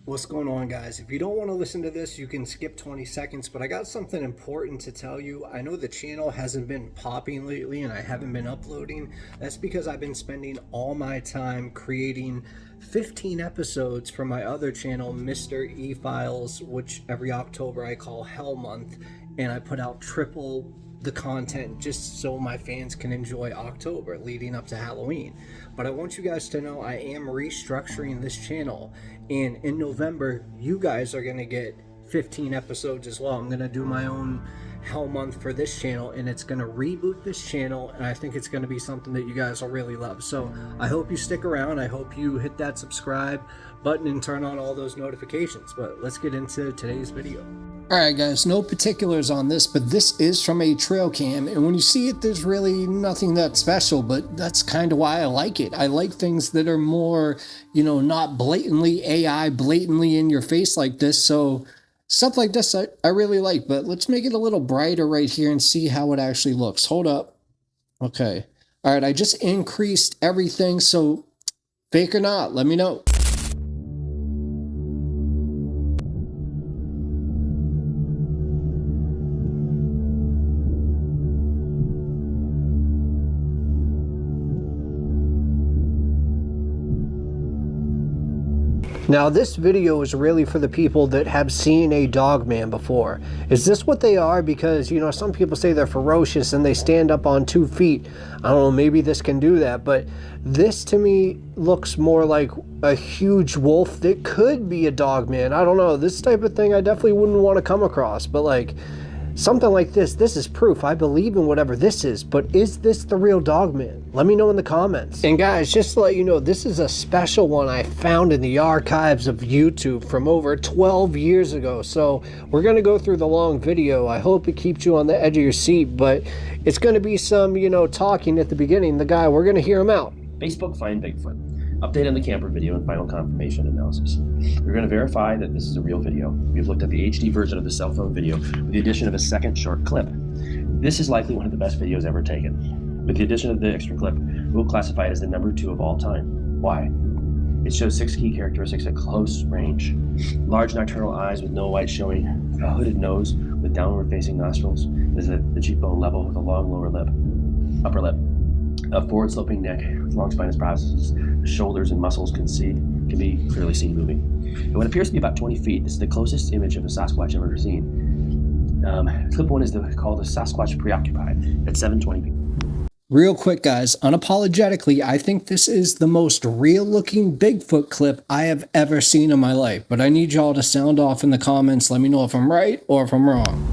What's going on, guys? If you don't want to listen to this, you can skip 20 seconds, but I got something important to tell you. I know the channel hasn't been popping lately and I haven't been uploading. That's because I've been spending all my time creating 15 episodes for my other channel, Mr. E Files, which every October I call Hell Month, and I put out triple the content just so my fans can enjoy October leading up to Halloween. But I want you guys to know I am restructuring this channel, and in November you guys are going to get 15 episodes as well. I'm going to do my own Hell Month for this channel, and it's going to reboot this channel, and I think it's going to be something that you guys will really love. So I hope you stick around. I hope you hit that subscribe button and turn on all those notifications. But let's get into today's video. Alright guys, no particulars on this, but this is from a trail cam, and when you see it, there's really nothing that special, but that's kind of why I like it. I like things that are more, not blatantly AI, blatantly in your face like this, so stuff like this I really like. But let's make it a little brighter right here and see how it actually looks. Hold up. Okay. Alright, I just increased everything, so fake or not, let me know. Now this video is really for the people that have seen a dog man before. Is this what they are? Because, some people say they're ferocious and they stand up on 2 feet. I don't know, maybe this can do that, but this to me looks more like a huge wolf that could be a dog man. I don't know, this type of thing I definitely wouldn't want to come across, but like something like this is proof. I believe in whatever this is, but is this the real dogman? Let me know in the comments. And guys, just to let you know, this is a special one I found in the archives of YouTube from over 12 years ago. So we're going to go through the long video. I hope it keeps you on the edge of your seat, but it's going to be some, talking at the beginning. The guy, we're going to hear him out. Facebook find Bigfoot. Update on the camper video and final confirmation analysis. We're going to verify that this is a real video. We've looked at the HD version of the cell phone video with the addition of a second short clip. This is likely one of the best videos ever taken. With the addition of the extra clip, we'll classify it as the number 2 of all time. Why? It shows 6 key characteristics at close range. Large nocturnal eyes with no white showing, a hooded nose with downward facing nostrils, is at the cheekbone level with a long upper lip. A forward-sloping neck with long spinous processes, shoulders and muscles can be clearly seen moving. And what appears to be about 20 feet, this is the closest image of a Sasquatch I've ever seen. Clip 1 is called a Sasquatch preoccupied at 7:20 p.m. Real quick, guys, unapologetically, I think this is the most real-looking Bigfoot clip I have ever seen in my life. But I need y'all to sound off in the comments. Let me know if I'm right or if I'm wrong.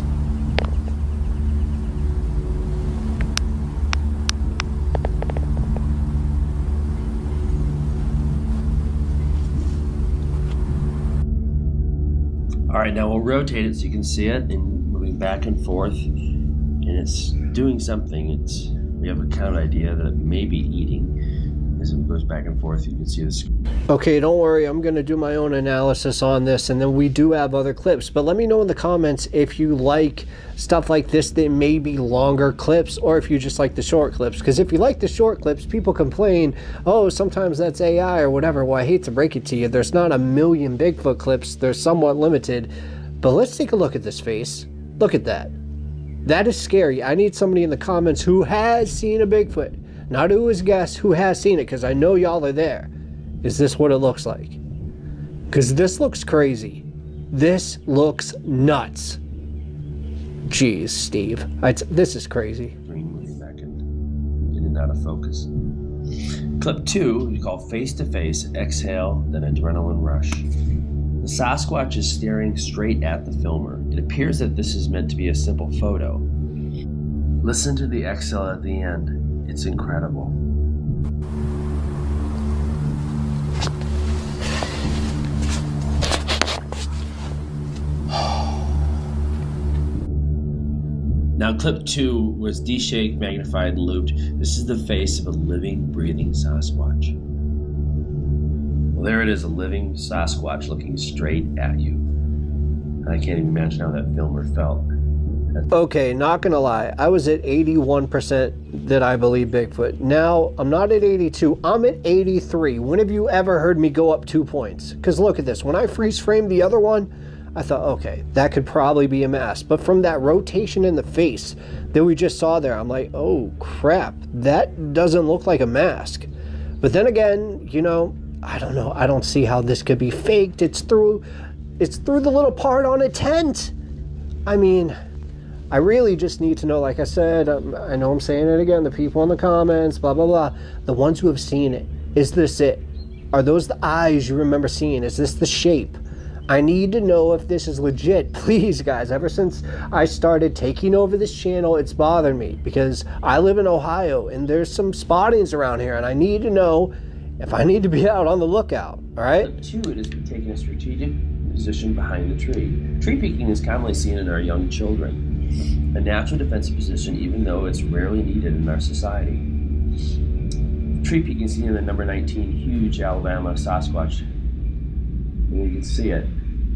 All right, now we'll rotate it so you can see it, and moving back and forth, and it's doing something. We have a kind of idea that it may be eating. As it goes back and forth, you can see this. Okay, don't worry, I'm going to do my own analysis on this, and then we do have other clips. But let me know in the comments if you like stuff like this that may be longer clips, or if you just like the short clips. Because if you like the short clips, people complain, oh, sometimes that's AI or whatever. Well, I hate to break it to you. There's not a million Bigfoot clips. They're somewhat limited. But let's take a look at this face. Look at that. That is scary. I need somebody in the comments who has seen a Bigfoot. Not who has guessed, who has seen it, because I know y'all are there. Is this what it looks like? Because this looks crazy. This looks nuts. Jeez, Steve. This is crazy. Moving back in and out of focus. Clip 2, we call face-to-face, exhale, then adrenaline rush. The Sasquatch is staring straight at the filmer. It appears that this is meant to be a simple photo. Listen to the exhale at the end. It's incredible. Now clip 2 was de-shaked, magnified, and looped. This is the face of a living, breathing Sasquatch. Well, there it is, a living Sasquatch looking straight at you. I can't even imagine how that filmer felt. Okay, not gonna lie, I was at 81% that I believe Bigfoot. Now, I'm not at 82, I'm at 83. When have you ever heard me go up 2 points? Because look at this, when I freeze framed the other one, I thought, okay, that could probably be a mask. But from that rotation in the face that we just saw there, I'm like, oh crap, that doesn't look like a mask. But then again, you know, I don't know, I don't see how this could be faked. It's through the little part on a tent. I mean, I really just need to know, like I said, I know I'm saying it again, the people in the comments, blah, blah, blah, the ones who have seen it. Is this it? Are those the eyes you remember seeing? Is this the shape? I need to know if this is legit. Please, guys, ever since I started taking over this channel, it's bothered me because I live in Ohio and there's some spottings around here and I need to know if I need to be out on the lookout, all right? Step 2, it is taking a strategic position behind the tree. Tree peeking is commonly seen in our young children, a natural defensive position even though it's rarely needed in our society. Tree peeking is seen in the number 19 huge Alabama Sasquatch. You can see it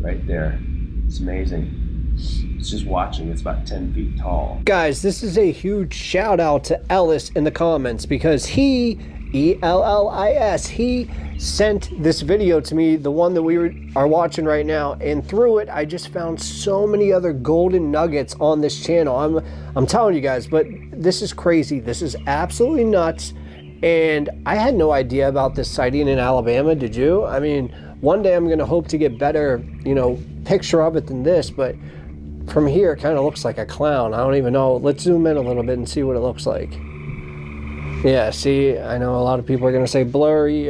right there. It's amazing. It's just watching. It's about 10 feet tall. Guys, this is a huge shout out to Ellis in the comments because he, E-L-L-I-S, he sent this video to me, the one that we are watching right now, and through it I just found so many other golden nuggets on this channel. I'm telling you guys, but this is crazy. This is absolutely nuts, and I had no idea about this sighting in Alabama. Did you? I mean, one day I'm going to hope to get better, you know, picture of it than this, but from here it kind of looks like a clown. I don't even know. Let's zoom in a little bit and see what it looks like. Yeah, see, I know a lot of people are going to say blurry.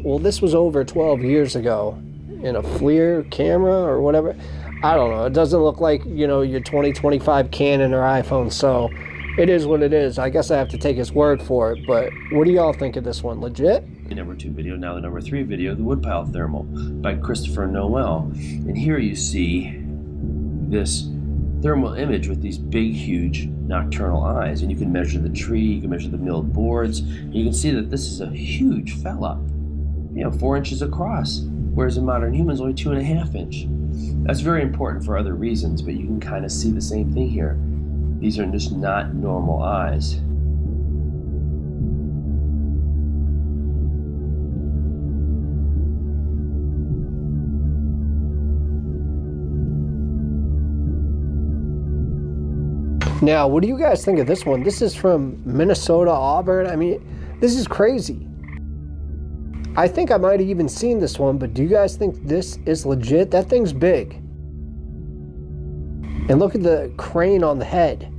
Well, this was over 12 years ago in a FLIR camera or whatever. I don't know. It doesn't look like, you know, your 2025 Canon or iPhone, so it is what it is. I guess I have to take his word for it, but what do y'all think of this one? Legit? The number 2 video, now the number 3 video, the Woodpile Thermal by Christopher Noel. And here you see this thermal image with these big, huge nocturnal eyes. And you can measure the tree, you can measure the milled boards, and you can see that this is a huge fella, you know, 4 inches across, whereas a modern human is only 2.5 inch. That's very important for other reasons, but you can kind of see the same thing here. These are just not normal eyes. Now, what do you guys think of this one? This is from Minnesota, Auburn. I mean, this is crazy. I think I might have even seen this one, but do you guys think this is legit? That thing's big. And look at the crane on the head.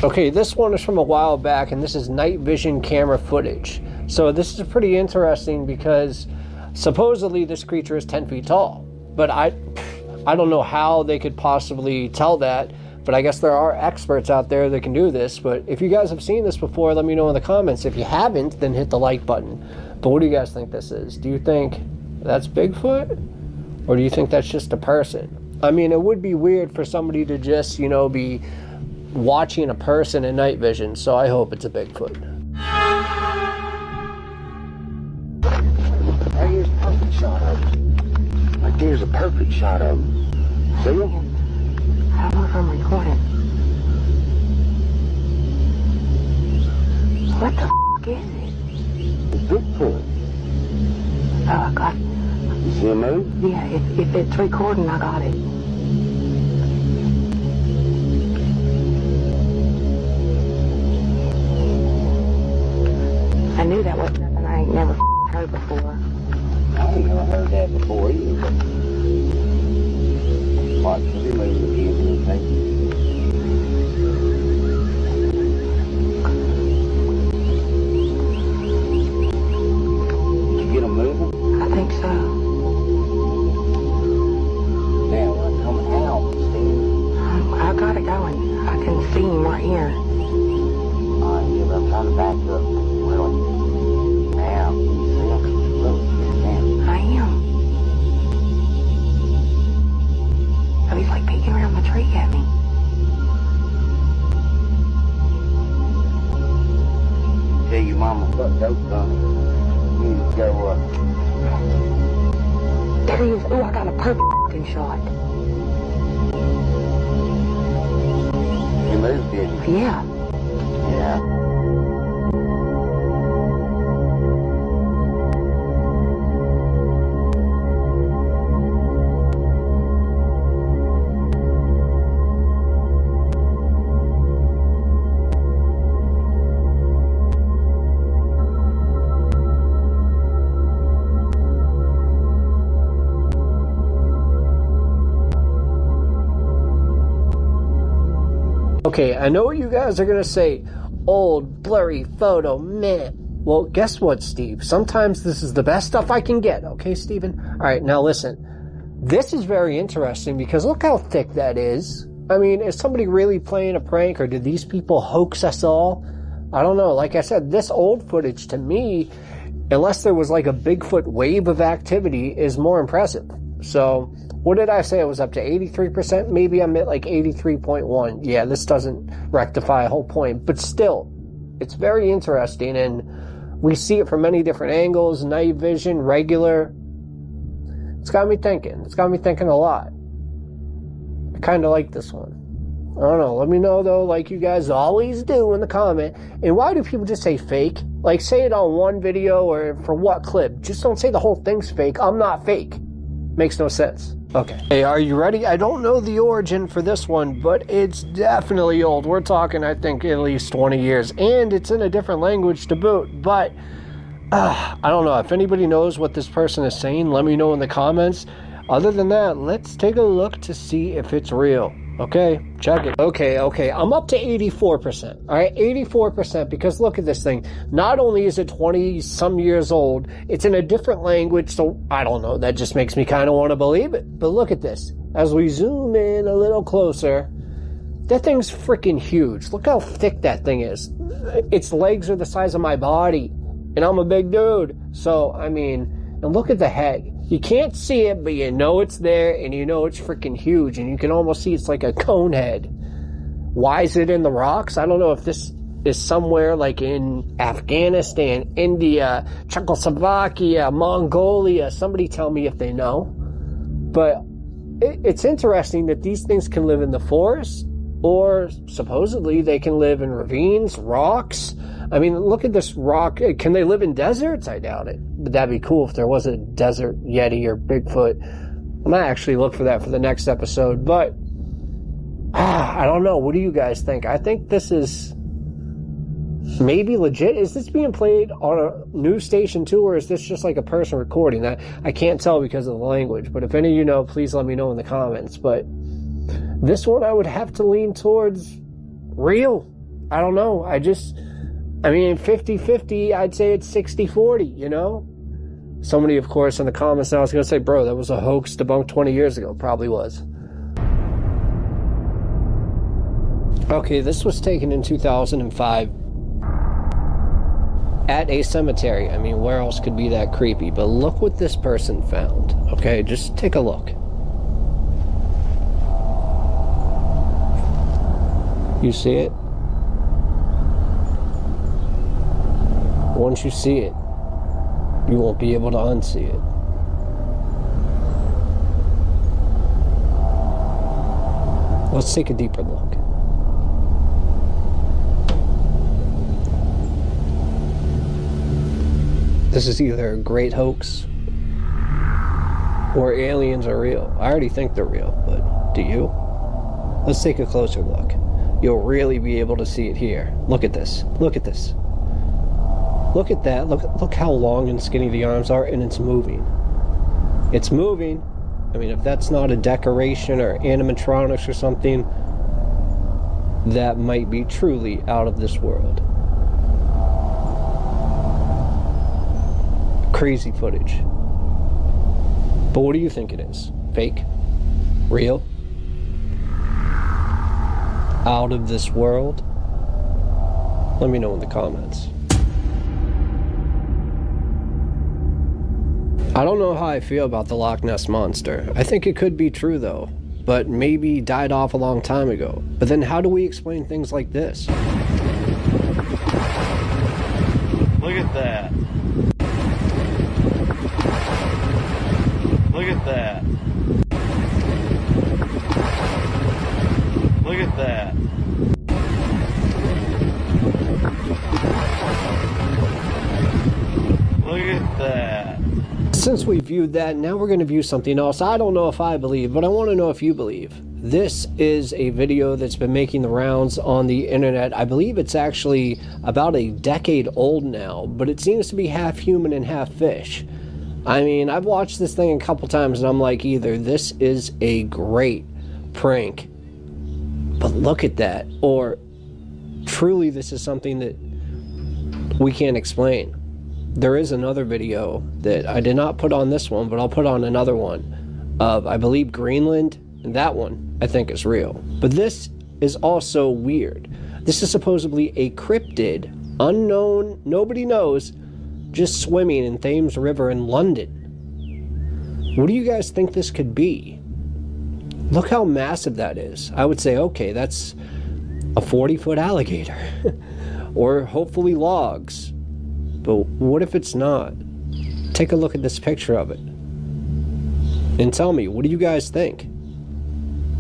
Okay, this one is from a while back, and this is night vision camera footage. So this is pretty interesting because supposedly this creature is 10 feet tall. But I don't know how they could possibly tell that, but I guess there are experts out there that can do this. But if you guys have seen this before, let me know in the comments. If you haven't, then hit the like button. But what do you guys think this is? Do you think that's Bigfoot? Or do you think that's just a person? I mean, it would be weird for somebody to just, you know, be watching a person in night vision, so I hope it's a Bigfoot. Right here's a perfect shot of him. Right there's a perfect shot of him. See him? I don't know if I'm recording. What the f*** is it? It's Bigfoot. Oh, I got it. You see him move? Yeah, if it's recording, I got it. I knew that wasn't nothing I ain't never heard before. I ain't never heard that before either. Watch for the move again and thank you. Did you get him moving? I think so. Now when I come out, Steve. I got it going. I can see him right here. Alright, yeah, but I'm trying to back up. Now, you see him? Look, now. I am. You go, There he is. Ooh, I got a perfect shot. you moved, didn't you? Yeah. Yeah. Okay, I know what you guys are gonna say. Old, blurry photo, meh. Well, guess what, Steve? Sometimes this is the best stuff I can get, okay, Steven? Alright, now listen. This is very interesting because look how thick that is. I mean, is somebody really playing a prank, or did these people hoax us all? I don't know. Like I said, this old footage to me, unless there was like a Bigfoot wave of activity, is more impressive. So, what did I say? It was up to 83%? Maybe I'm at like 83.1. Yeah, this doesn't rectify a whole point. But still, it's very interesting, and we see it from many different angles, night vision, regular. It's got me thinking. It's got me thinking a lot. I kind of like this one. I don't know. Let me know, though, like you guys always do in the comment. And why do people just say fake? Like, say it on one video or for what clip? Just don't say the whole thing's fake. I'm not fake. Makes no sense. Okay. Hey, are you ready? I don't know the origin for this one, but it's definitely old. We're talking, I think, at least 20 years. And it's in a different language to boot. But, I don't know. If anybody knows what this person is saying, let me know in the comments. Other than that, let's take a look to see if it's real. Okay, check it. Okay, I'm up to 84%. All right, 84%, because look at this thing. Not only is it 20-some years old, it's in a different language, so I don't know. That just makes me kind of want to believe it. But look at this. As we zoom in a little closer, that thing's freaking huge. Look how thick that thing is. Its legs are the size of my body, and I'm a big dude. So, I mean, and look at the head. You can't see it, but you know it's there, and you know it's freaking huge, and you can almost see it's like a cone head. Why is it in the rocks? I don't know if this is somewhere like in Afghanistan, India, Czechoslovakia, Mongolia. Somebody tell me if they know. But it's interesting that these things can live in the forest, or supposedly they can live in ravines, rocks. I mean, look at this rock. Can they live in deserts? I doubt it. But that'd be cool if there was a desert Yeti or Bigfoot. I might actually look for that for the next episode. But, I don't know. What do you guys think? I think this is maybe legit. Is this being played on a news station too, or is this just like a person recording that? I can't tell because of the language. But if any of you know, please let me know in the comments. But this one I would have to lean towards real. I don't know. I mean, 50-50, I'd say it's 60-40, you know? Somebody, of course, in the comments now is going to say, bro, that was a hoax debunked 20 years ago. Probably was. Okay, this was taken in 2005 at a cemetery. I mean, where else could be that creepy? But look what this person found. Okay, just take a look. You see it? Once you see it, you won't be able to unsee it. Let's take a deeper look. This is either a great hoax or aliens are real. I already think they're real, but do you? Let's take a closer look. You'll really be able to see it here. Look at this. Look at this. Look at that. Look how long and skinny the arms are, and it's moving. It's moving. I mean, if that's not a decoration or animatronics or something, that might be truly out of this world. Crazy footage. But what do you think it is? Fake? Real? Out of this world? Let me know in the comments. I don't know how I feel about the Loch Ness Monster. I think it could be true though, but maybe died off a long time ago. But then how do we explain things like this? Look at that. at that. Look at that. Look at that. Since we viewed that, now we're going to view something else. I don't know if I believe, but I want to know if you believe. This is a video that's been making the rounds on the internet. I believe it's actually about a decade old now, but it seems to be half human and half fish. I mean, I've watched this thing a couple times and I'm like, either this is a great prank, but look at that, or truly this is something that we can't explain. There is another video that I did not put on this one, but I'll put on another one of, I believe, Greenland, and that one I think is real. But this is also weird. This is supposedly a cryptid, unknown, nobody knows, just swimming in Thames River in London. What do you guys think this could be? Look how massive that is. I would say, okay, that's a 40-foot alligator. Or hopefully logs. But what if it's not? Take a look at this picture of it. And tell me, what do you guys think?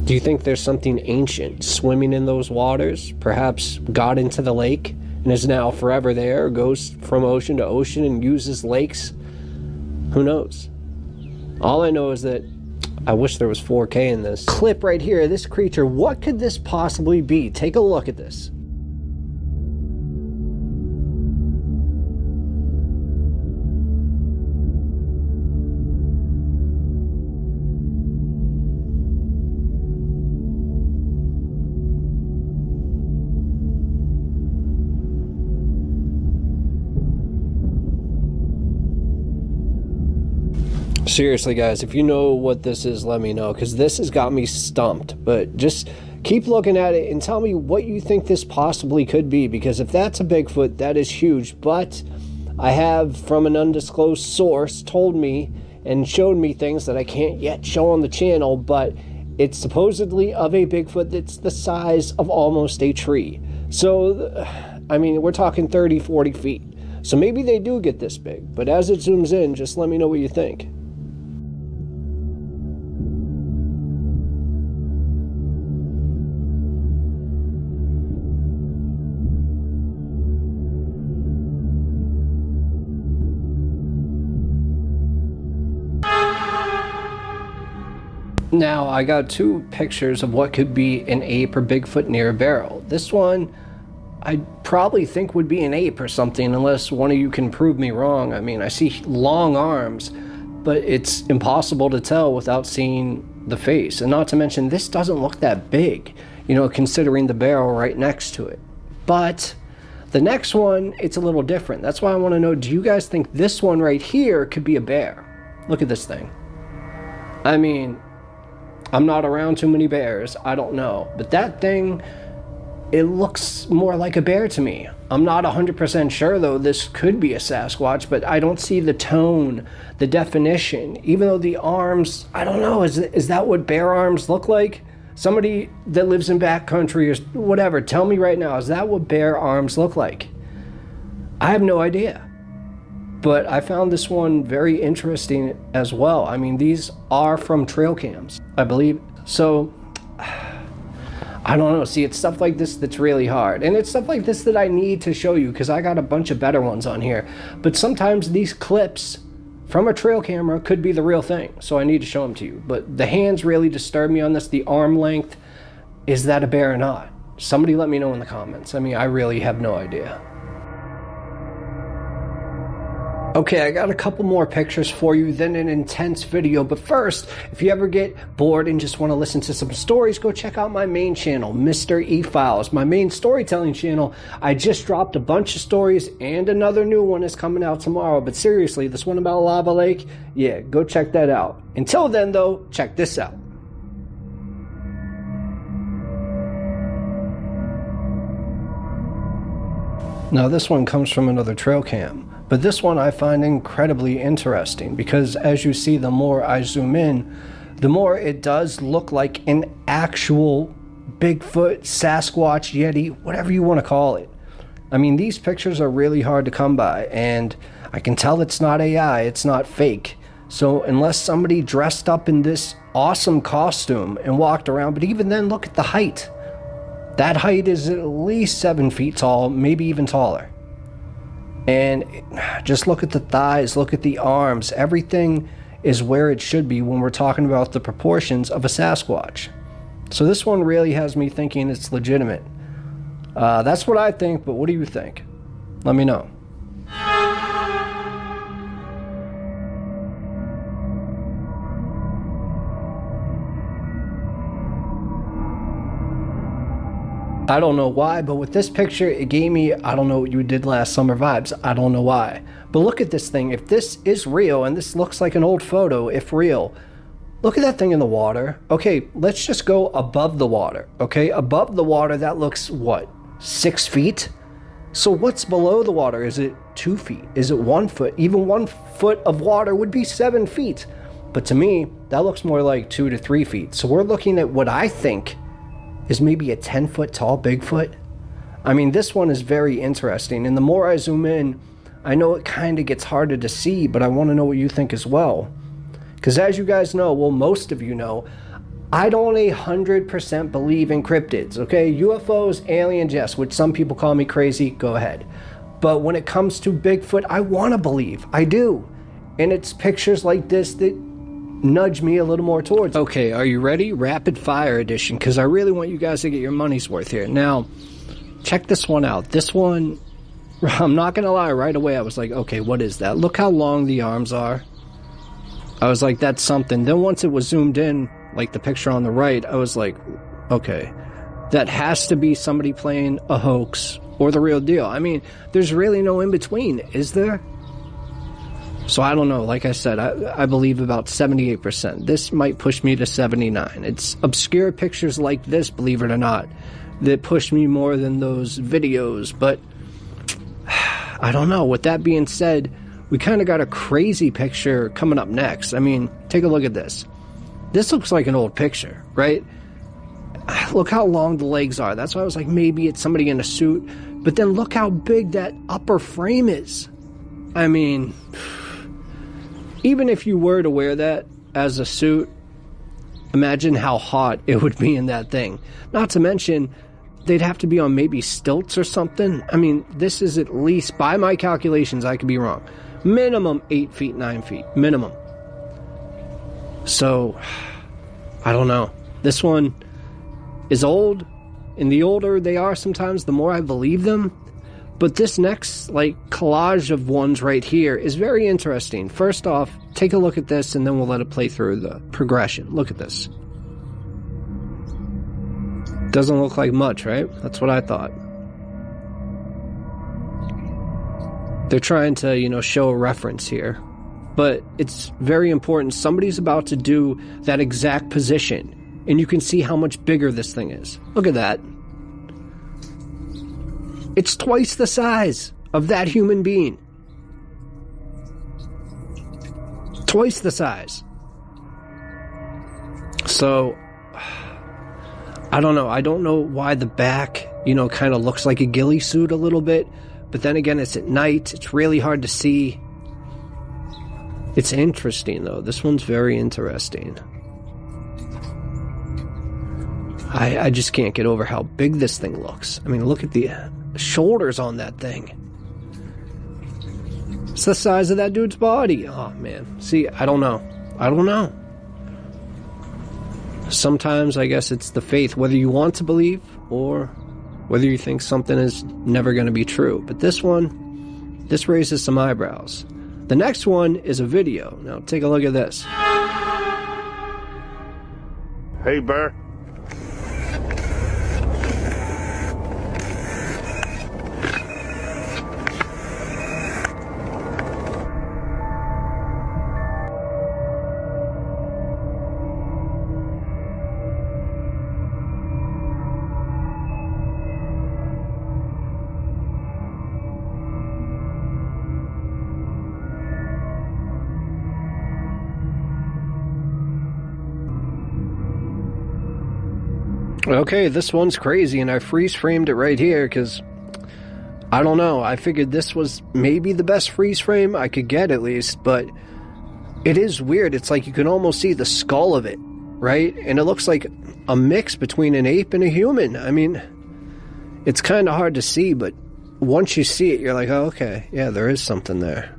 Do you think there's something ancient swimming in those waters? Perhaps got into the lake and is now forever there, or goes from ocean to ocean and uses lakes? Who knows? All I know is that I wish there was 4K in this clip right here. This creature, what could this possibly be? Take a look at this. Seriously, guys, if you know what this is, let me know, because this has got me stumped. But just keep looking at it and tell me what you think this possibly could be, because if that's a Bigfoot, that is huge. But I have, from an undisclosed source, told me and showed me things that I can't yet show on the channel, but it's supposedly of a Bigfoot that's the size of almost a tree. So, I mean, we're talking 30, 40 feet. So maybe they do get this big, but as it zooms in, just let me know what you think. Now, I got two pictures of what could be an ape or Bigfoot near a barrel. This one, I probably think would be an ape or something, unless one of you can prove me wrong. I mean, I see long arms, but it's impossible to tell without seeing the face. And not to mention, this doesn't look that big, you know, considering the barrel right next to it. But the next one, it's a little different. That's why I want to know, do you guys think this one right here could be a bear? Look at this thing. I mean, I'm not around too many bears, I don't know. But that thing, it looks more like a bear to me. I'm not 100% sure though, this could be a Sasquatch, but I don't see the tone, the definition. Even though the arms, I don't know, is that what bear arms look like? Somebody that lives in backcountry or whatever, tell me right now, is that what bear arms look like? I have no idea. But I found this one very interesting as well. I mean, these are from trail cams, I believe. So, I don't know. See, it's stuff like this that's really hard. And it's stuff like this that I need to show you, because I got a bunch of better ones on here. But sometimes these clips from a trail camera could be the real thing. So I need to show them to you. But the hands really disturb me on this. The arm length. Is that a bear or not? Somebody let me know in the comments. I mean, I really have no idea. Okay, I got a couple more pictures for you, then an intense video. But first, if you ever get bored and just want to listen to some stories, go check out my main channel, Mr. E-Files, my main storytelling channel. I just dropped a bunch of stories and another new one is coming out tomorrow. But seriously, this one about Lava Lake, yeah, go check that out. Until then, though, check this out. Now, this one comes from another trail cam. But this one I find incredibly interesting because as you see, the more I zoom in, the more it does look like an actual Bigfoot, Sasquatch, Yeti, whatever you want to call it. I mean, these pictures are really hard to come by, and I can tell it's not AI, it's not fake. So unless somebody dressed up in this awesome costume and walked around, but even then, look at the height. That height is at least 7 feet tall, maybe even taller. And just look at the thighs, look at the arms. Everything is where it should be when we're talking about the proportions of a Sasquatch. So this one really has me thinking it's legitimate. That's what I think, but what do you think? Let me know. I don't know why, but with this picture, it gave me, I don't know what you did last summer vibes. I don't know why. But look at this thing. If this is real, and this looks like an old photo, if real, look at that thing in the water. Okay, let's just go above the water. Okay, above the water, that looks, what, 6 feet? So what's below the water? Is it 2 feet? Is it 1 foot? Even 1 foot of water would be 7 feet. But to me, that looks more like 2 to 3 feet. So we're looking at what I think is maybe a 10-foot tall Bigfoot. I mean, this one is very interesting. And the more I zoom in, I know it kind of gets harder to see, but I want to know what you think as well. Because as you guys know, well, most of you know, I don't 100% believe in cryptids, okay? UFOs, aliens, yes, which some people call me crazy, go ahead. But when it comes to Bigfoot, I want to believe. I do. And it's pictures like this that nudge me a little more towards. Okay, are you ready? Rapid fire edition, because I really want you guys to get your money's worth here. Now, check this one out. This one, I'm not going to lie, right away I was like, okay, what is that? Look how long the arms are. I was like, that's something. Then once it was zoomed in, like the picture on the right, I was like, okay, that has to be somebody playing a hoax or the real deal. I mean, there's really no in between, is there? So I don't know. Like I said, I believe about 78%. This might push me to 79. It's obscure pictures like this, believe it or not, that push me more than those videos. But I don't know. With that being said, we kind of got a crazy picture coming up next. I mean, take a look at this. This looks like an old picture, right? Look how long the legs are. That's why I was like, maybe it's somebody in a suit. But then look how big that upper frame is. I mean, even if you were to wear that as a suit, imagine how hot it would be in that thing. Not to mention, they'd have to be on maybe stilts or something. I mean, this is at least, by my calculations, I could be wrong, minimum 8 feet, 9 feet, minimum. So, I don't know. This one is old, and the older they are sometimes, the more I believe them. But this next, collage of ones right here is very interesting. First off, take a look at this, and then we'll let it play through the progression. Look at this. Doesn't look like much, right? That's what I thought. They're trying to, show a reference here. But it's very important. Somebody's about to do that exact position, and you can see how much bigger this thing is. Look at that. It's twice the size of that human being. Twice the size. So, I don't know. I don't know why the back, kind of looks like a ghillie suit a little bit. But then again, it's at night. It's really hard to see. It's interesting, though. This one's very interesting. I just can't get over how big this thing looks. I mean, look at the shoulders on that thing. It's the size of that dude's body. Oh, man. See, I don't know. Sometimes, I guess it's the faith, whether you want to believe or whether you think something is never going to be true. But this one, this raises some eyebrows. The next one is a video. Now, take a look at this. Hey, Bear. Okay, this one's crazy, and I freeze-framed it right here because, I don't know, I figured this was maybe the best freeze frame I could get at least, but it is weird. It's like you can almost see the skull of it, right? And it looks like a mix between an ape and a human. I mean, it's kind of hard to see, but once you see it, you're like, oh, okay, yeah, there is something there.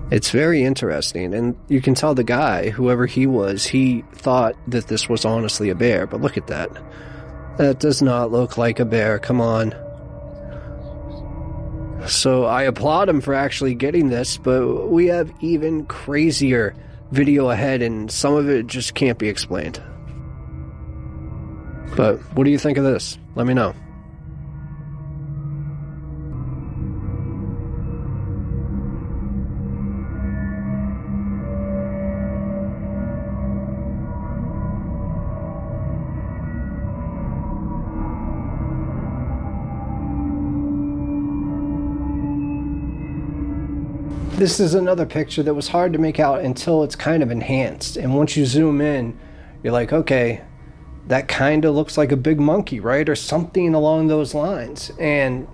It's very interesting, and you can tell the guy, whoever he was, he thought that this was honestly a bear, but look at that. That does not look like a bear, come on. So I applaud him for actually getting this, but we have even crazier video ahead, and some of it just can't be explained. But what do you think of this? Let me know. This is another picture that was hard to make out until it's kind of enhanced. And once you zoom in, you're like, okay, that kind of looks like a big monkey, right? Or something along those lines. And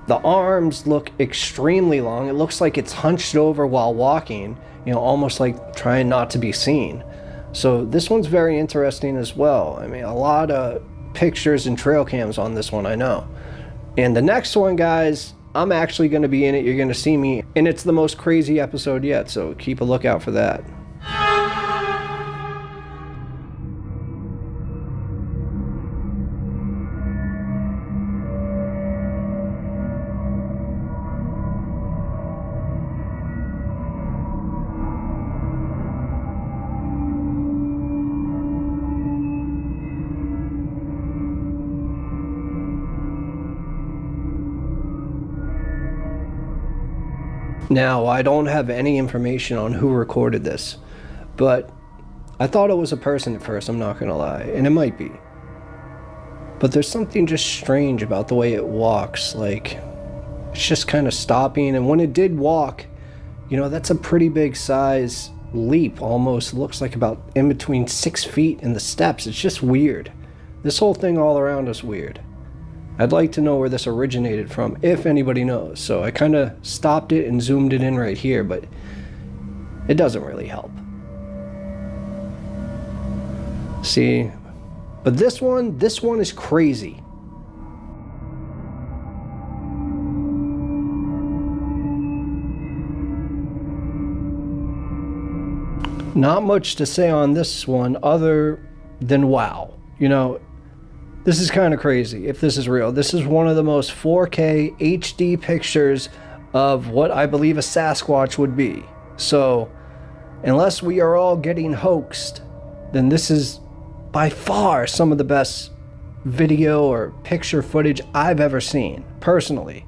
the arms look extremely long. It looks like it's hunched over while walking, you know, almost like trying not to be seen. So this one's very interesting as well. I mean, a lot of pictures and trail cams on this one, I know. And the next one, guys, I'm actually going to be in it. You're going to see me. And it's the most crazy episode yet, so keep a lookout for that. Now, I don't have any information on who recorded this, but I thought it was a person at first, I'm not gonna lie, and it might be. But there's something just strange about the way it walks, like, it's just kind of stopping, and when it did walk, you know, that's a pretty big size leap, almost looks like about in between 6 feet in the steps. It's just weird. This whole thing all around is weird. I'd like to know where this originated from, if anybody knows. So I kind of stopped it and zoomed it in right here, but it doesn't really help. See, but this one is crazy. Not much to say on this one other than wow. You know, this is kind of crazy if this is real. This is one of the most 4K HD pictures of what I believe a Sasquatch would be. So, unless we are all getting hoaxed, then this is by far some of the best video or picture footage I've ever seen, personally.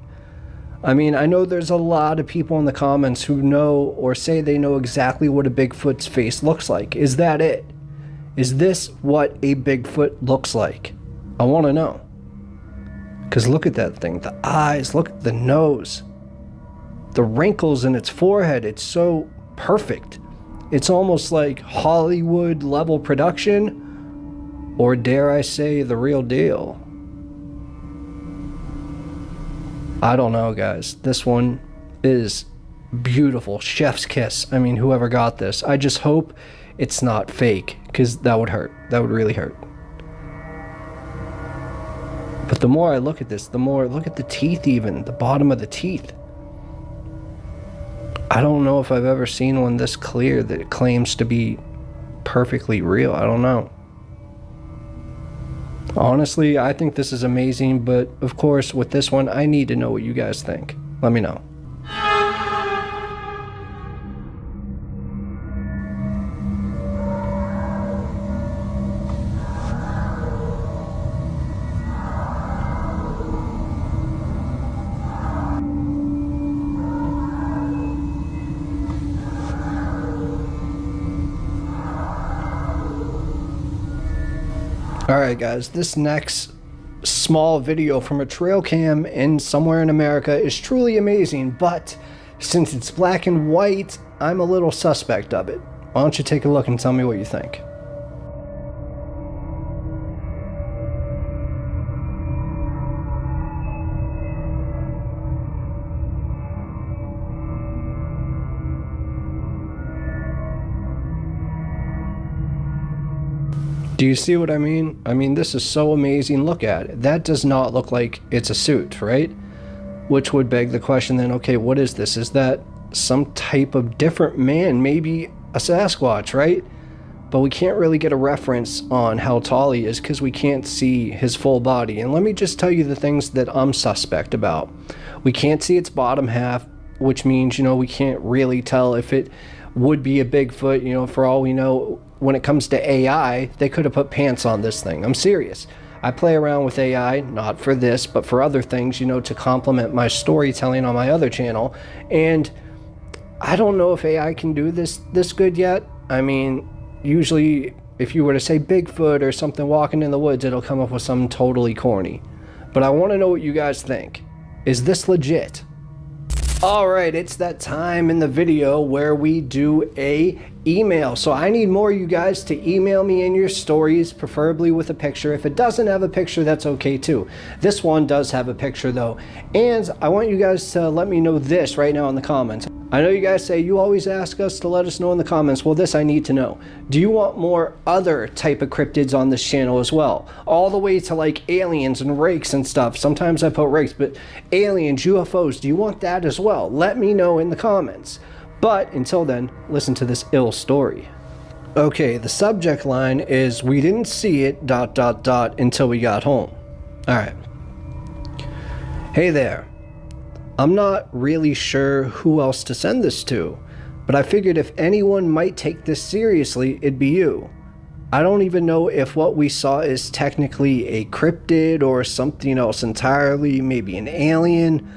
I mean, I know there's a lot of people in the comments who know or say they know exactly what a Bigfoot's face looks like. Is that it? Is this what a Bigfoot looks like? I want to know. Because look at that thing. The eyes, look at the nose. The wrinkles in its forehead. It's so perfect. It's almost like Hollywood level production. Or dare I say, the real deal. I don't know, guys. This one is beautiful. Chef's kiss. I mean, whoever got this. I just hope it's not fake. Because that would hurt. That would really hurt. But the more I look at this, the more, look at the teeth even, the bottom of the teeth. I don't know if I've ever seen one this clear that claims to be perfectly real. I don't know. Honestly, I think this is amazing, but of course, with this one, I need to know what you guys think. Let me know. Alright guys, this next small video from a trail cam in somewhere in America is truly amazing, but since it's black and white, I'm a little suspect of it. Why don't you take a look and tell me what you think? Do you see what I mean? I mean, this is so amazing. Look at it. That does not look like it's a suit, right? Which would beg the question then, okay, what is this? Is that some type of different man? Maybe a Sasquatch, right? But we can't really get a reference on how tall he is because we can't see his full body. And let me just tell you the things that I'm suspect about. We can't see its bottom half, which means, we can't really tell if it would be a Bigfoot. For all we know, when it comes to AI, they could have put pants on this thing. I'm serious. I play around with AI, not for this, but for other things, to complement my storytelling on my other channel. And I don't know if AI can do this good yet. I mean, usually if you were to say Bigfoot or something walking in the woods, it'll come up with something totally corny. But I want to know what you guys think. Is this legit? Alright, it's that time in the video where we do a email. So I need more of you guys to email me in your stories, preferably with a picture. If it doesn't have a picture, that's okay too. This one does have a picture though. And I want you guys to let me know this right now in the comments. I know you guys say you always ask us to let us know in the comments. Well, this I need to know. Do you want more other type of cryptids on this channel as well? All the way to like aliens and rakes and stuff. Sometimes I put rakes, but aliens, UFOs, do you want that as well? Let me know in the comments. But until then, listen to this ill story. Okay, the subject line is, we didn't see it, ... until we got home. Alright. Hey there. I'm not really sure who else to send this to, but I figured if anyone might take this seriously, it'd be you. I don't even know if what we saw is technically a cryptid or something else entirely, maybe an alien.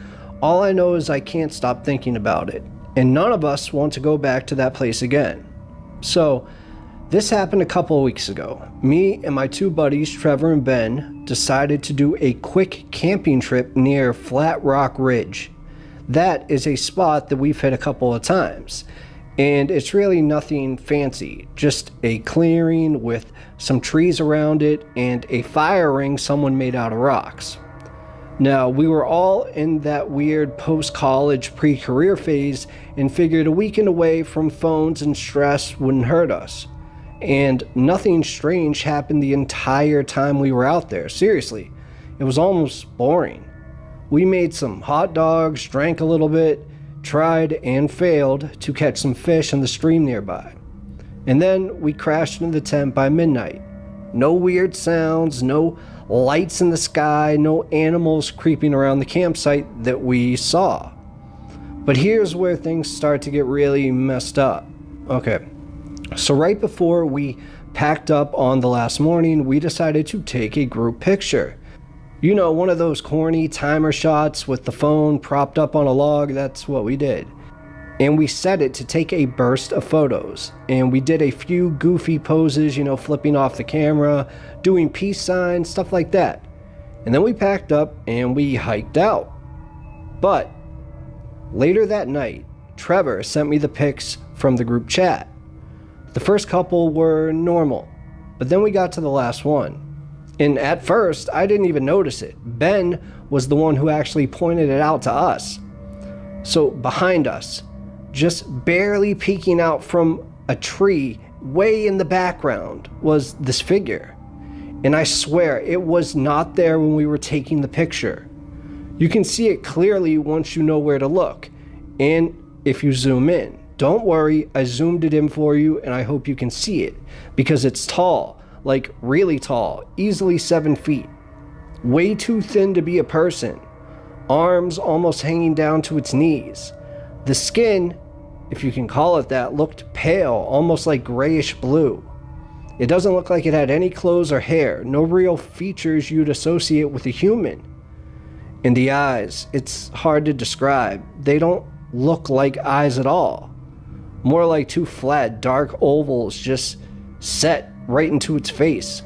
All I know is I can't stop thinking about it, and none of us want to go back to that place again. So, this happened a couple of weeks ago. Me and my two buddies, Trevor and Ben, decided to do a quick camping trip near Flat Rock Ridge. That is a spot that we've hit a couple of times. And it's really nothing fancy, just a clearing with some trees around it and a fire ring someone made out of rocks. Now, we were all in that weird post-college pre-career phase and figured a weekend away from phones and stress wouldn't hurt us. And nothing strange happened the entire time we were out there. Seriously, it was almost boring. We made some hot dogs, drank a little bit, tried and failed to catch some fish in the stream nearby. And then we crashed into the tent by midnight. No weird sounds, no lights in the sky, no animals creeping around the campsite that we saw. But here's where things start to get really messed up. Okay. So right before we packed up on the last morning, we decided to take a group picture. You know, one of those corny timer shots with the phone propped up on a log. That's what we did. And we set it to take a burst of photos. And we did a few goofy poses, flipping off the camera, doing peace signs, stuff like that. And then we packed up and we hiked out. But later that night, Trevor sent me the pics from the group chat. The first couple were normal, but then we got to the last one. And at first, I didn't even notice it. Ben was the one who actually pointed it out to us. So behind us, just barely peeking out from a tree way in the background, was this figure. And I swear, it was not there when we were taking the picture. You can see it clearly once you know where to look, and if you zoom in. Don't worry, I zoomed it in for you and I hope you can see it, because it's tall, like really tall, easily 7 feet. Way too thin to be a person. Arms almost hanging down to its knees. The skin, if you can call it that, looked pale, almost like grayish blue. It doesn't look like it had any clothes or hair, no real features you'd associate with a human. And the eyes, it's hard to describe. They don't look like eyes at all. More like two flat, dark ovals just set right into its face.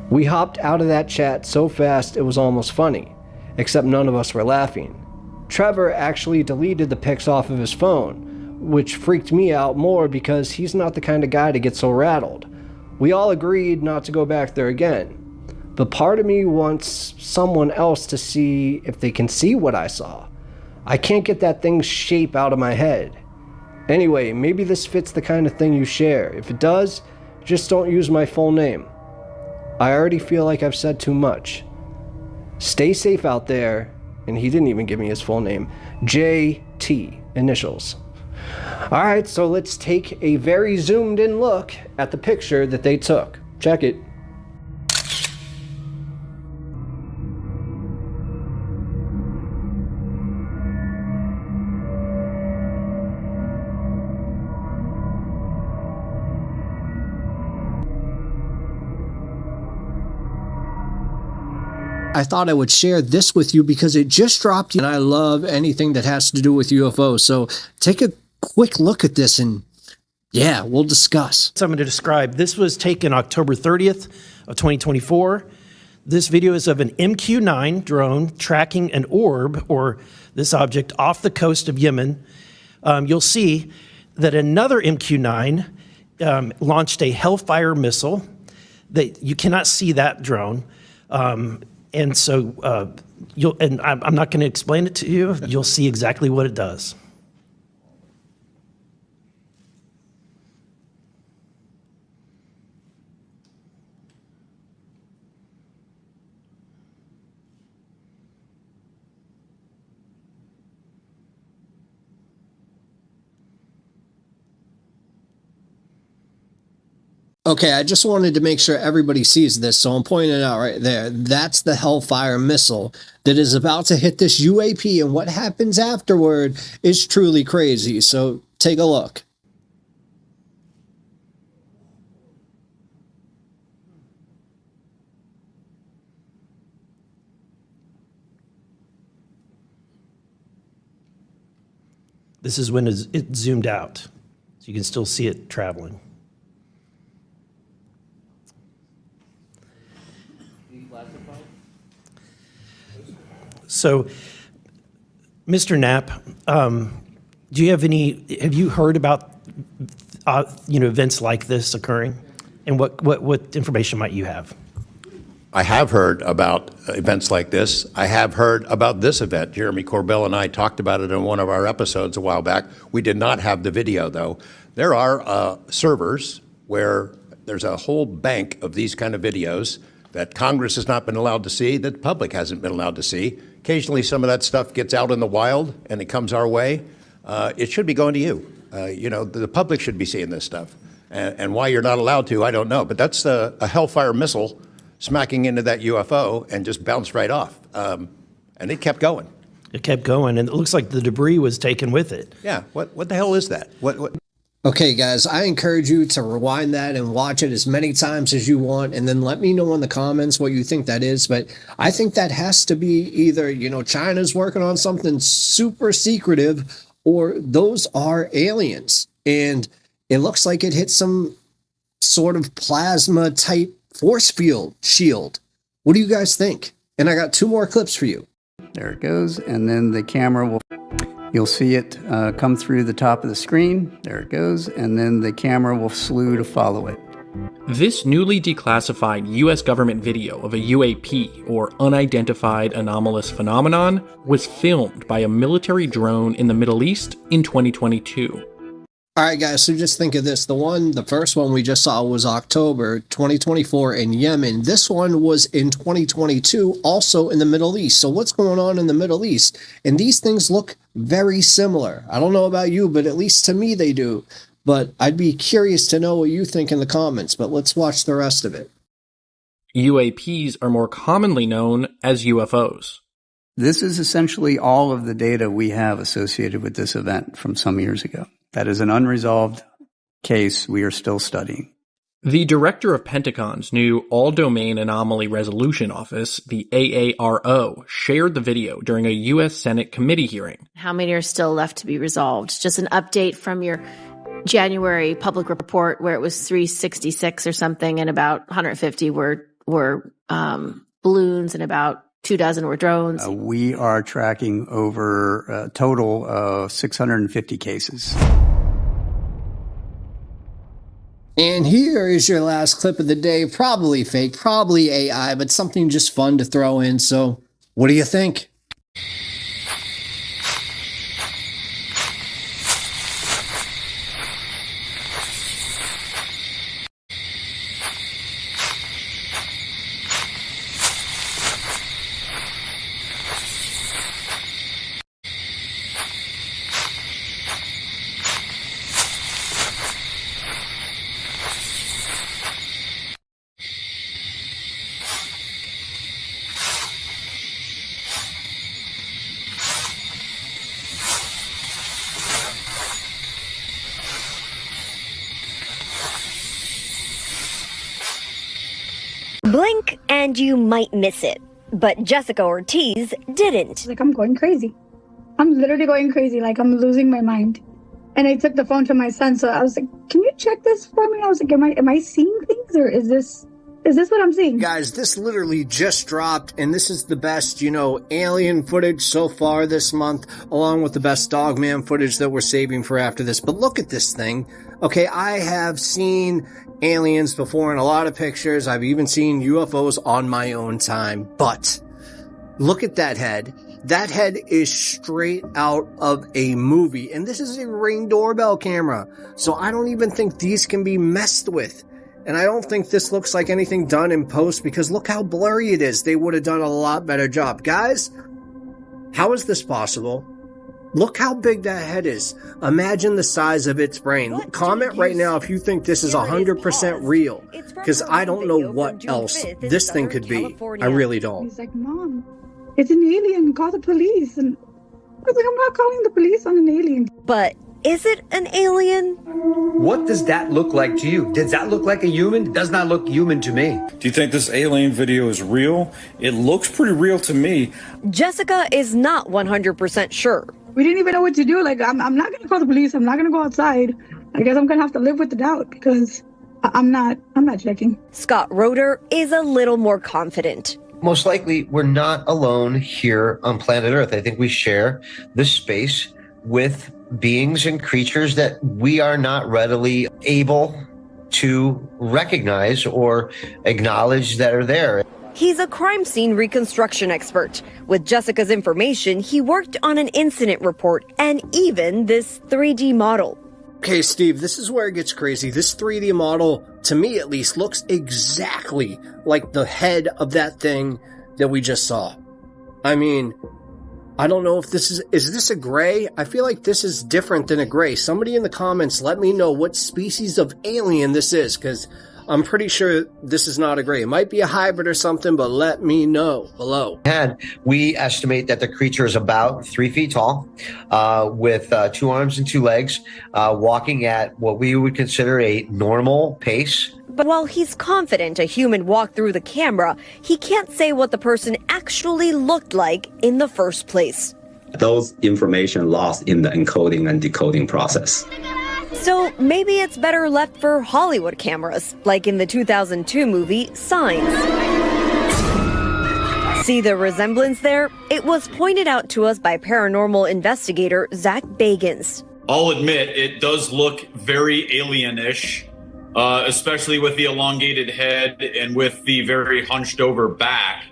We hopped out of that chat so fast it was almost funny, except none of us were laughing. Trevor actually deleted the pics off of his phone, which freaked me out more because he's not the kind of guy to get so rattled. We all agreed not to go back there again, but part of me wants someone else to see if they can see what I saw. I can't get that thing's shape out of my head. Anyway, maybe this fits the kind of thing you share. If it does, just don't use my full name. I already feel like I've said too much. Stay safe out there. And he didn't even give me his full name. JT, initials. All right, so let's take a very zoomed in look at the picture that they took. Check it. I thought I would share this with you because it just dropped and I love anything that has to do with UFOs. So take a quick look at this and yeah, we'll discuss. So I'm going to describe. This was taken October 30th of 2024. This video is of an MQ-9 drone tracking an orb or this object off the coast of Yemen. You'll see that another MQ-9 launched a Hellfire missile. That you cannot see that drone. And so I'm not going to explain it to you. You'll see exactly what it does. Okay, I just wanted to make sure everybody sees this, so I'm pointing it out right there. That's the Hellfire missile that is about to hit this UAP, and what happens afterward is truly crazy. So take a look. This is when it zoomed out, so you can still see it traveling. So, Mr. Knapp, do you have you heard about, events like this occurring? And what information might you have? I have heard about events like this. I have heard about this event. Jeremy Corbell and I talked about it in one of our episodes a while back. We did not have the video, though. There are servers where there's a whole bank of these kind of videos that Congress has not been allowed to see, that the public hasn't been allowed to see. Occasionally, some of that stuff gets out in the wild and it comes our way. It should be going to you. The public should be seeing this stuff. And why you're not allowed to, I don't know. But that's a Hellfire missile smacking into that UFO and just bounced right off. And it kept going. It kept going, and it looks like the debris was taken with it. Yeah, what the hell is that? What? Okay, guys, I encourage you to rewind that and watch it as many times as you want, and then let me know in the comments what you think that is. But I think that has to be either, China's working on something super secretive, or those are aliens. And it looks like it hit some sort of plasma type force field shield. What do you guys think? And I got 2 more clips for you. There it goes, and then the camera you'll see it come through the top of the screen. There it goes, and then the camera will slew to follow it. This newly declassified U.S. government video of a UAP, or unidentified anomalous phenomenon, was filmed by a military drone in the Middle East in 2022. All right, guys, so just think of this. The first one we just saw was October 2024 in Yemen. This one was in 2022, also in the Middle East. So what's going on in the Middle East? And these things look very similar. I don't know about you, but at least to me they do. But I'd be curious to know what you think in the comments, but let's watch the rest of it. UAPs are more commonly known as UFOs. This is essentially all of the data we have associated with this event from some years ago. That is an unresolved case we are still studying. The director of Pentagon's new All-Domain Anomaly Resolution Office, the AARO, shared the video during a U.S. Senate committee hearing. How many are still left to be resolved? Just an update from your January public report where it was 366 or something, and about 150 were balloons and about 24 were drones. We are tracking over a total of 650 cases. And here is your last clip of the day. Probably fake, probably AI, but something just fun to throw in. So what do you think? Blink and you might miss it. But Jessica Ortiz didn't. Like, I'm going crazy. I'm literally going crazy. Like, I'm losing my mind. And I took the phone to my son, so I was like, can you check this for me? I was like, am I seeing things, or is this what I'm seeing? Guys, this literally just dropped, and this is the best, alien footage so far this month, along with the best Dogman footage that we're saving for after this. But look at this thing. Okay, I have seen aliens before in a lot of pictures. I've even seen UFOs on my own time. But look at that head. That head is straight out of a movie, and this is a Ring doorbell camera, so I don't even think these can be messed with. And I don't think this looks like anything done in post, because look how blurry it is. They would have done a lot better job. Guys, how is this possible? Look how big that head is. Imagine the size of its brain. Comment right now if you think this is 100% real, because I don't know what else this thing could be. I really don't. He's like, Mom, it's an alien. Call the police. And I was like, I'm not calling the police on an alien. But is it an alien? What does that look like to you? Does that look like a human? It does not look human to me. Do you think this alien video is real? It looks pretty real to me. Jessica is not 100% sure. We didn't even know what to do. Like, I'm not going to call the police. I'm not going to go outside. I guess I'm going to have to live with the doubt, because I'm not checking. Scott Roeder is a little more confident. Most likely, we're not alone here on planet Earth. I think we share this space with beings and creatures that we are not readily able to recognize or acknowledge that are there. He's a crime scene reconstruction expert. With Jessica's information, he worked on an incident report and even this 3D model. Okay, Steve, this is where it gets crazy. This 3D model, to me at least, looks exactly like the head of that thing that we just saw. I mean, I don't know if is this a gray? I feel like this is different than a gray. Somebody in the comments, let me know what species of alien this is, because I'm pretty sure this is not a gray. It might be a hybrid or something, but let me know below. We estimate that the creature is about 3 feet tall, with 2 arms and 2 legs, walking at what we would consider a normal pace. But while he's confident a human walked through the camera, he can't say what the person actually looked like in the first place. Those information lost in the encoding and decoding process. So maybe it's better left for Hollywood cameras, like in the 2002 movie Signs. See the resemblance there? It was pointed out to us by paranormal investigator Zach Bagans. I'll admit, it does look very alien-ish, especially with the elongated head and with the very hunched over back,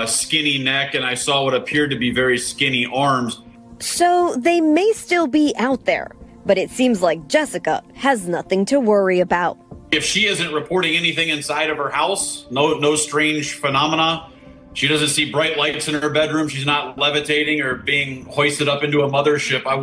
skinny neck, and I saw what appeared to be very skinny arms. So they may still be out there, but it seems like Jessica has nothing to worry about. If she isn't reporting anything inside of her house, no strange phenomena, she doesn't see bright lights in her bedroom, she's not levitating or being hoisted up into a mothership, I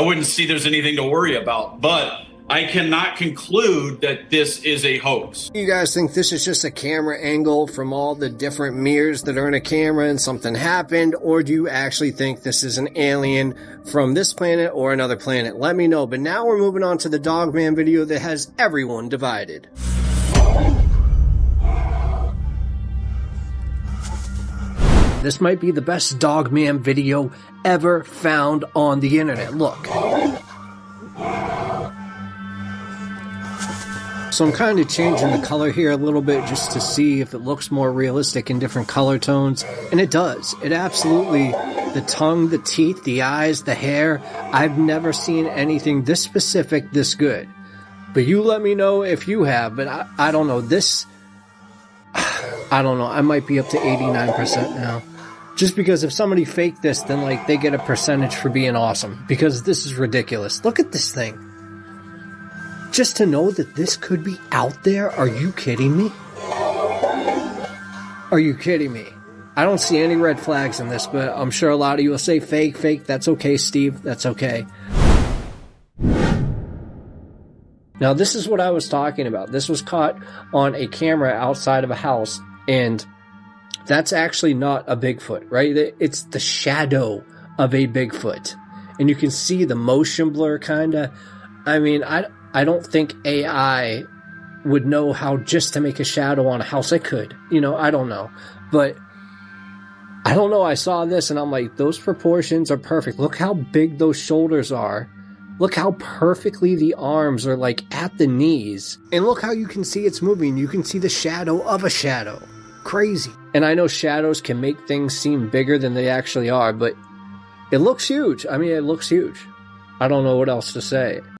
wouldn't see there's anything to worry about. But I cannot conclude that this is a hoax. You guys think this is just a camera angle from all the different mirrors that are in a camera and something happened? Or do you actually think this is an alien from this planet or another planet? Let me know. But now we're moving on to the Dogman video that has everyone divided. This might be the best Dogman video ever found on the internet. Look. So I'm kind of changing the color here a little bit just to see if it looks more realistic in different color tones. And it does. It absolutely, the tongue, the teeth, the eyes, the hair. I've never seen anything this specific, this good. But you let me know if you have. But I don't know. This, I don't know. I might be up to 89% now. Just because if somebody faked this, then like they get a percentage for being awesome. Because this is ridiculous. Look at this thing. Just to know that this could be out there? Are you kidding me? Are you kidding me? I don't see any red flags in this, but I'm sure a lot of you will say fake. That's okay, Steve. That's okay. Now, this is what I was talking about. This was caught on a camera outside of a house, and that's actually not a Bigfoot, right? It's the shadow of a Bigfoot. And you can see the motion blur, kind of. I mean, I don't think AI would know how just to make a shadow on a house. I could, I don't know. But I don't know. I saw this and I'm like, those proportions are perfect. Look how big those shoulders are. Look how perfectly the arms are like at the knees. And look how you can see it's moving. You can see the shadow of a shadow. Crazy. And I know shadows can make things seem bigger than they actually are, but it looks huge. I mean, it looks huge. I don't know what else to say.